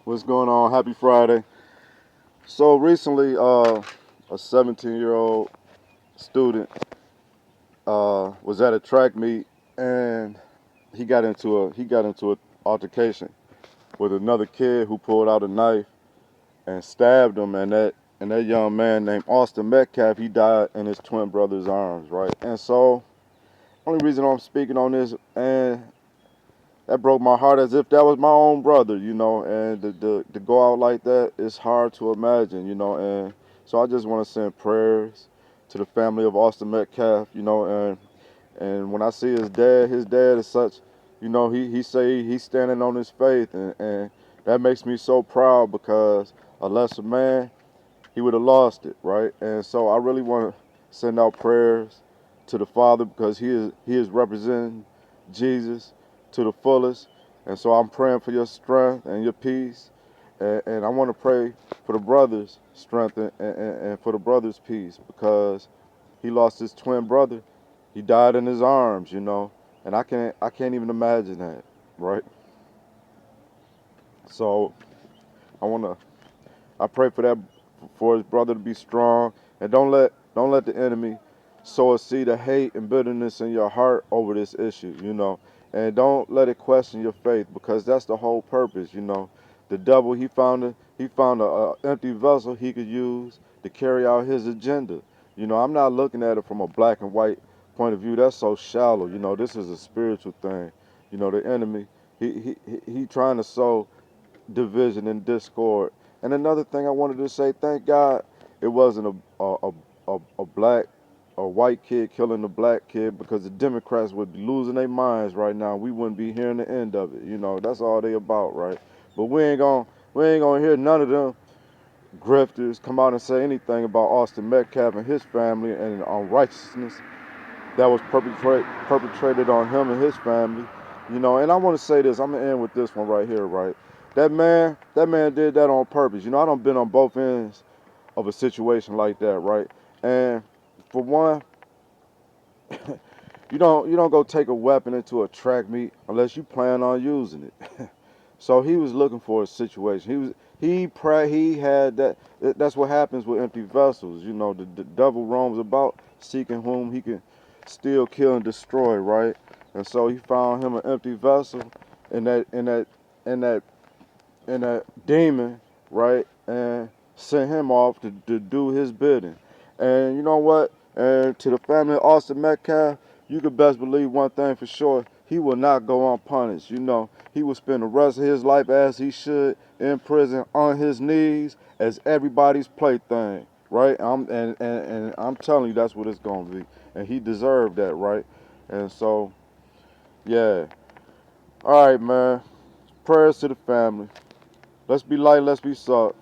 What's going on? Happy Friday. So recently, a 17-year-old student was at a track meet, and he got into an altercation with another kid who pulled out a knife and stabbed him. And that young man named Austin Metcalf, he died in his twin brother's arms, right? And so, only reason I'm speaking on this, and that broke my heart as if that was my own brother, and to go out like that, it's hard to imagine, and so I just want to send prayers to the family of Austin Metcalf, and when I see his dad is such, he say he's standing on his faith, and that makes me so proud because a lesser man, he would have lost it, right? And so I really want to send out prayers to the Father because he is representing Jesus to the fullest. And so I'm praying for your strength and your peace. And I want to pray for the brother's strength and for the brother's peace because he lost his twin brother. He died in his arms, and I can't even imagine that, right? So I I pray for that, for his brother to be strong, and don't let the enemy sow a seed of hate and bitterness in your heart over this issue, and don't let it question your faith because that's the whole purpose, The devil, he found a empty vessel he could use to carry out his agenda. I'm not looking at it from a black and white point of view. That's so shallow. This is a spiritual thing. The enemy, he trying to sow division and discord. And another thing I wanted to say, thank God it wasn't a black or white kid killing a black kid because the Democrats would be losing their minds right now. We wouldn't be hearing the end of it. That's all they about, right? But we ain't gonna hear none of them grifters come out and say anything about Austin Metcalf and his family and unrighteousness that was perpetrated on him and his family. And I want to say this. I'm gonna end with this one right here, right? That man did that on purpose. I done been on both ends of a situation like that, right? And for one, you don't go take a weapon into a track meet unless you plan on using it. So he was looking for a situation. He had that. That's what happens with empty vessels. The devil roams about seeking whom he can steal, kill, and destroy, right? And so he found him an empty vessel, in that demon, right, and sent him off to do his bidding. And you know what? And to the family of Austin Metcalf, you could best believe one thing for sure. He will not go unpunished. He will spend the rest of his life as he should in prison on his knees as everybody's plaything, right? And I'm telling you that's what it's going to be. And he deserved that, right? And so, yeah. All right, man. Prayers to the family. Let's be light, let's be salt.